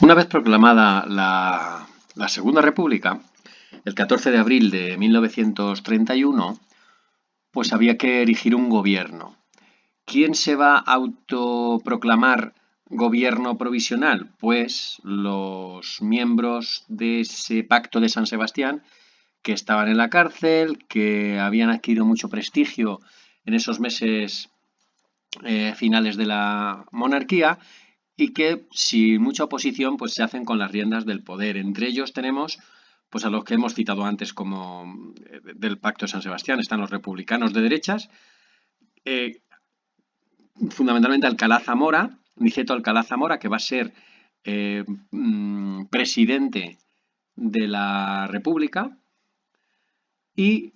Una vez proclamada la Segunda República, el 14 de abril de 1931, pues había que erigir un gobierno. ¿Quién se va a autoproclamar gobierno provisional? Pues los miembros de ese pacto de San Sebastián que estaban en la cárcel, que habían adquirido mucho prestigio en esos meses finales de la monarquía y que sin mucha oposición pues se hacen con las riendas del poder. Entre ellos tenemos pues a los que hemos citado antes como del Pacto de San Sebastián, están los republicanos de derechas, eh, fundamentalmente Alcalá Zamora, Niceto Alcalá Zamora, que va a ser presidente de la República, y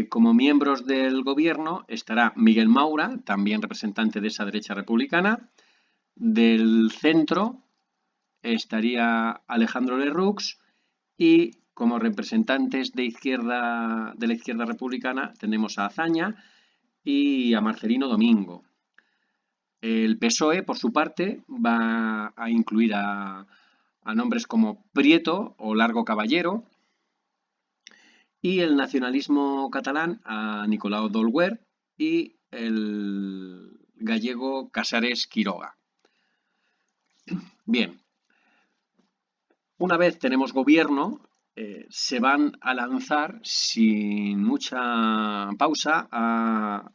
como miembros del gobierno estará Miguel Maura, también representante de esa derecha republicana. Del centro estaría Alejandro Lerroux y como representantes de la izquierda republicana tenemos a Azaña y a Marcelino Domingo. El PSOE, por su parte, va a incluir a nombres como Prieto o Largo Caballero, y el nacionalismo catalán a Nicolau d'Olwer y el gallego Casares Quiroga. Bien, una vez tenemos gobierno, se van a lanzar sin mucha pausa a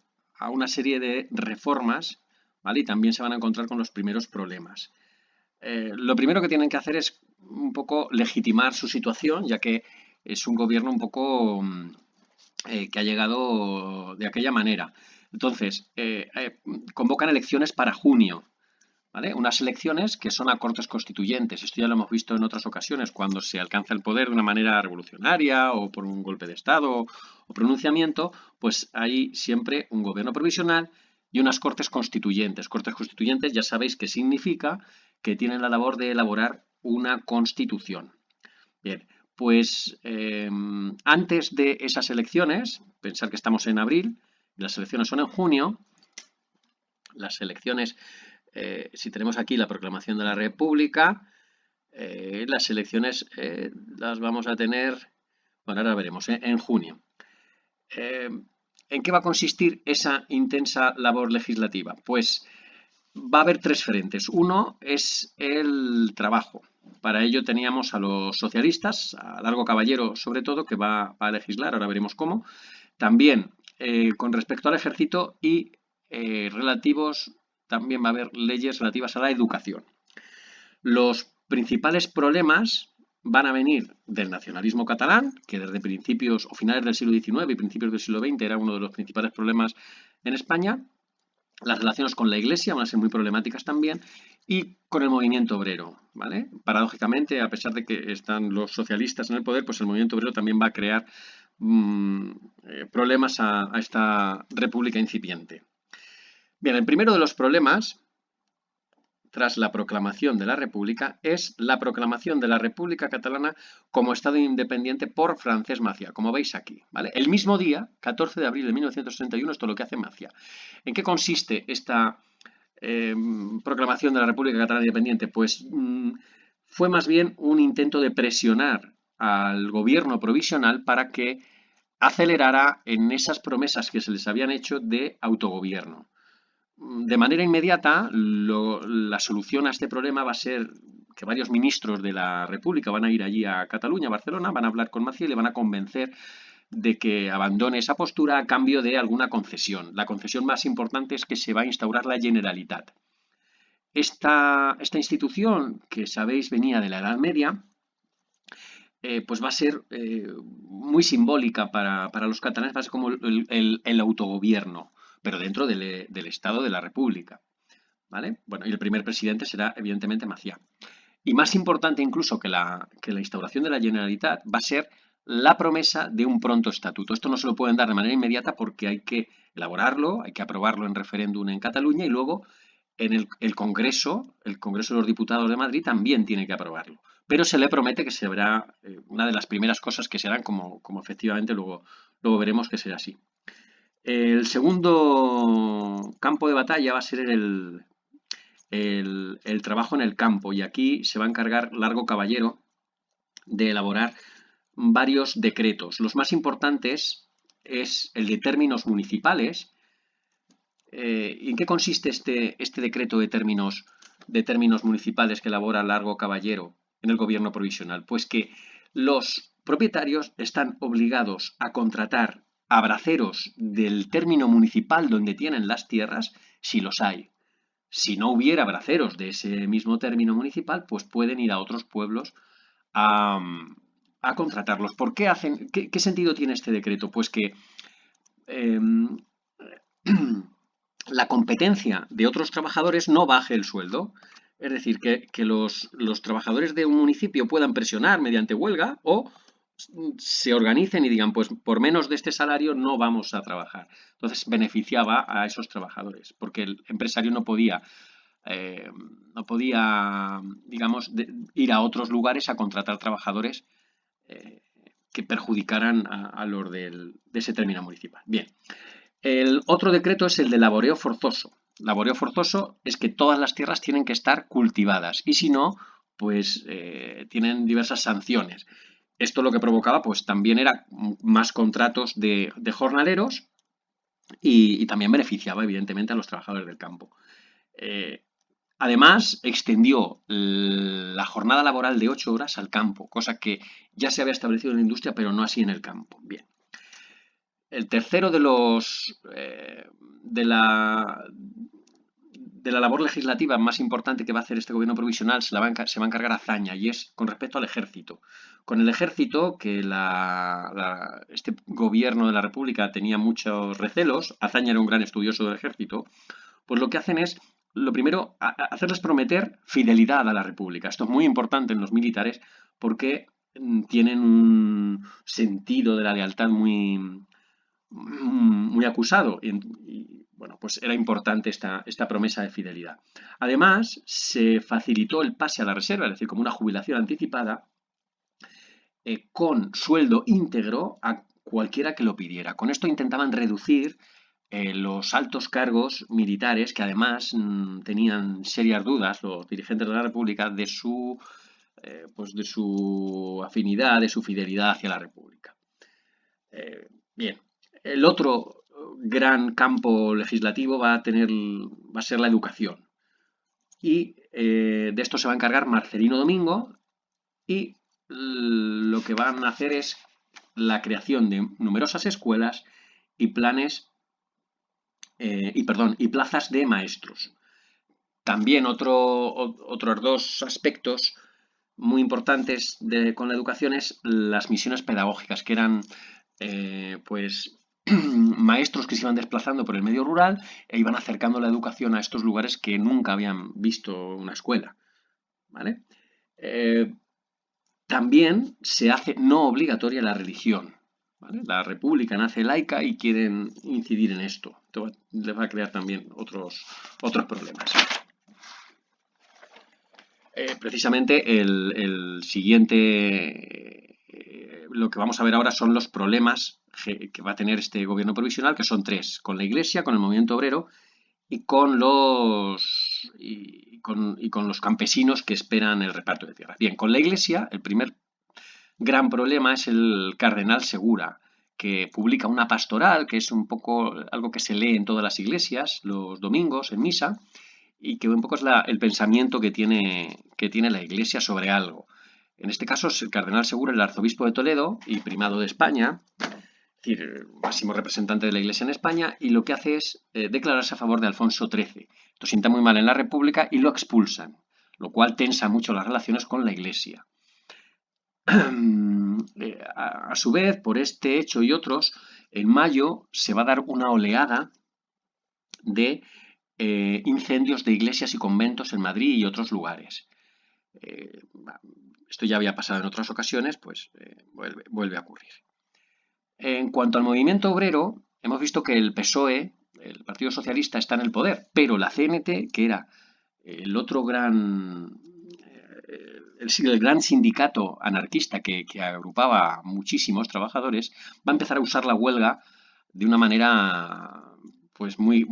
una serie de reformas, ¿vale? Y también se van a encontrar con los primeros problemas. Lo primero que tienen que hacer es un poco legitimar su situación, ya que es un gobierno un poco que ha llegado de aquella manera. Entonces, convocan elecciones para junio, ¿vale? Unas elecciones que son a cortes constituyentes. Esto ya lo hemos visto en otras ocasiones, cuando se alcanza el poder de una manera revolucionaria o por un golpe de Estado o pronunciamiento, pues hay siempre un gobierno provisional y unas cortes constituyentes. Cortes constituyentes ya sabéis qué significa, que tienen la labor de elaborar una constitución. Bien, pues antes de esas elecciones, pensar que estamos en abril, las elecciones son en junio, las elecciones, si tenemos aquí la proclamación de la República, las elecciones las vamos a tener, bueno, ahora veremos, en junio. ¿En qué va a consistir esa intensa labor legislativa? Pues va a haber tres frentes. Uno es el trabajo. Para ello teníamos a los socialistas, a Largo Caballero sobre todo, que va a legislar, ahora veremos cómo. También con respecto al ejército y también va a haber leyes relativas a la educación. Los principales problemas van a venir del nacionalismo catalán, que desde principios o finales del siglo XIX y principios del siglo XX era uno de los principales problemas en España. Las relaciones con la Iglesia van a ser muy problemáticas también y con el movimiento obrero, ¿vale? Paradójicamente, a pesar de que están los socialistas en el poder, pues el movimiento obrero también va a crear problemas a esta república incipiente. Bien, el primero de los problemas tras la proclamación de la República es la proclamación de la República Catalana como Estado independiente por Francesc Macià, como veis aquí, ¿vale? El mismo día, 14 de abril de 1961, esto es lo que hace Macià. ¿En qué consiste esta proclamación de la República Catalana Independiente? Pues fue más bien un intento de presionar al gobierno provisional para que acelerara en esas promesas que se les habían hecho de autogobierno. De manera inmediata, la solución a este problema va a ser que varios ministros de la República van a ir allí a Cataluña, a Barcelona, van a hablar con Macià y le van a convencer de que abandone esa postura a cambio de alguna concesión. La concesión más importante es que se va a instaurar la Generalitat. Esta institución, que sabéis venía de la Edad Media, pues va a ser muy simbólica para los catalanes, va a ser como el autogobierno, pero dentro del Estado de la República, ¿vale? Bueno, y el primer presidente será evidentemente Macià. Y más importante incluso que la instauración de la Generalitat va a ser la promesa de un pronto estatuto. Esto no se lo pueden dar de manera inmediata porque hay que elaborarlo, hay que aprobarlo en referéndum en Cataluña y luego en el Congreso de los Diputados de Madrid también tiene que aprobarlo. Pero se le promete que será una de las primeras cosas que serán, como efectivamente luego veremos que será así. El segundo campo de batalla va a ser el trabajo en el campo, y aquí se va a encargar Largo Caballero de elaborar varios decretos. Los más importantes es el de términos municipales. ¿En qué consiste este decreto de términos municipales que elabora Largo Caballero en el gobierno provisional? Pues que los propietarios están obligados a contratar a braceros del término municipal donde tienen las tierras, si los hay. Si no hubiera braceros de ese mismo término municipal, pues pueden ir a otros pueblos a, a contratarlos. ¿Por qué hacen? ¿Qué sentido tiene este decreto? Pues que eh, la competencia de otros trabajadores no baje el sueldo. Es decir, que los trabajadores de un municipio puedan presionar mediante huelga o se organicen y digan, pues por menos de este salario no vamos a trabajar. Entonces beneficiaba a esos trabajadores, porque el empresario no podía, digamos, ir a otros lugares a contratar trabajadores que perjudicaran a los de ese término municipal. Bien, el otro decreto es el de laboreo forzoso. Laboreo forzoso es que todas las tierras tienen que estar cultivadas y si no, pues tienen diversas sanciones. Esto lo que provocaba pues también era más contratos de jornaleros y también beneficiaba evidentemente a los trabajadores del campo. Además, extendió la jornada laboral de 8 horas al campo, cosa que ya se había establecido en la industria, pero no así en el campo. Bien. El tercero de la labor legislativa más importante que va a hacer este gobierno provisional se va a encargar Azaña, y es con respecto al ejército. Con el ejército, que este gobierno de la República tenía muchos recelos, Azaña era un gran estudioso del ejército, pues lo que hacen es, lo primero, hacerles prometer fidelidad a la República. Esto es muy importante en los militares porque tienen un sentido de la lealtad muy acusado. Bueno, pues era importante esta promesa de fidelidad. Además, se facilitó el pase a la reserva, es decir, como una jubilación anticipada, con sueldo íntegro a cualquiera que lo pidiera. Con esto intentaban reducir los altos cargos militares que además tenían serias dudas, los dirigentes de la República, pues de su afinidad, de su fidelidad hacia la República. Bien, el otro gran campo legislativo va a ser la educación. Y de esto se va a encargar Marcelino Domingo y lo que van a hacer es la creación de numerosas escuelas y planes y plazas de maestros. También otros dos aspectos muy importantes con la educación es las misiones pedagógicas, que eran pues maestros que se iban desplazando por el medio rural e iban acercando la educación a estos lugares que nunca habían visto una escuela. ¿Vale? También se hace no obligatoria la religión. ¿Vale? La República nace laica y quieren incidir en esto. Esto les va a crear también otros problemas. Precisamente el siguiente, lo que vamos a ver ahora son los problemas que va a tener este gobierno provisional, que son tres: con la Iglesia, con el movimiento obrero y con los campesinos que esperan el reparto de tierras. Bien, con la Iglesia, el primer gran problema es el cardenal Segura, que publica una pastoral, que es un poco algo que se lee en todas las iglesias los domingos en misa, y que un poco es el pensamiento que tiene la Iglesia sobre algo. En este caso es el cardenal Segura, el arzobispo de Toledo y primado de España, es decir, máximo representante de la Iglesia en España, y lo que hace es declararse a favor de Alfonso XIII. Esto sienta muy mal en la República y lo expulsan, lo cual tensa mucho las relaciones con la Iglesia. A su vez, por este hecho y otros, en mayo se va a dar una oleada de incendios de iglesias y conventos en Madrid y otros lugares. Esto ya había pasado en otras ocasiones, pues vuelve a ocurrir. En cuanto al movimiento obrero, hemos visto que el PSOE, el Partido Socialista, está en el poder, pero la CNT, que era el otro el gran sindicato anarquista que agrupaba muchísimos trabajadores, va a empezar a usar la huelga de una manera pues muy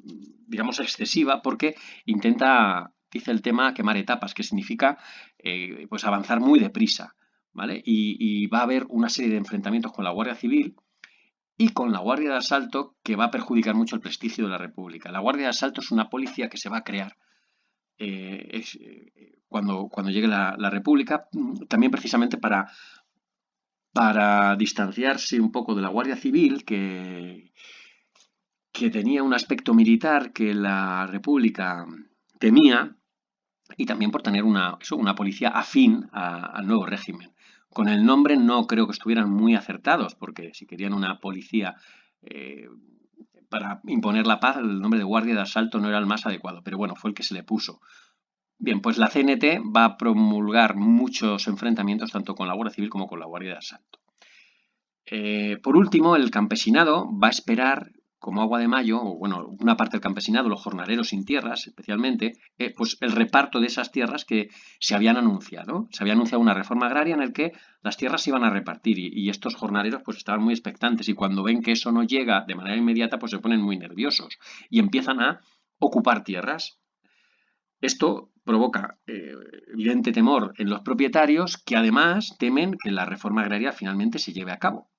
digamos, excesiva porque intenta, dice el tema, quemar etapas, que significa pues avanzar muy deprisa, ¿vale? Y va a haber una serie de enfrentamientos con la Guardia Civil y con la Guardia de Asalto que va a perjudicar mucho el prestigio de la República. La Guardia de Asalto es una policía que se va a crear cuando llegue la República, también precisamente para distanciarse un poco de la Guardia Civil, que tenía un aspecto militar que la República temía, y también por tener una policía afín al nuevo régimen. Con el nombre no creo que estuvieran muy acertados, porque si querían una policía eh, para imponer la paz, el nombre de Guardia de Asalto no era el más adecuado, pero bueno, fue el que se le puso. Bien, pues la CNT va a promulgar muchos enfrentamientos tanto con la Guardia Civil como con la Guardia de Asalto. Por último, el campesinado va a esperar, como agua de mayo, o bueno, una parte del campesinado, los jornaleros sin tierras especialmente, pues el reparto de esas tierras que se habían anunciado. Se había anunciado una reforma agraria en la que las tierras se iban a repartir y estos jornaleros pues estaban muy expectantes y cuando ven que eso no llega de manera inmediata pues se ponen muy nerviosos y empiezan a ocupar tierras. Esto provoca evidente temor en los propietarios que además temen que la reforma agraria finalmente se lleve a cabo.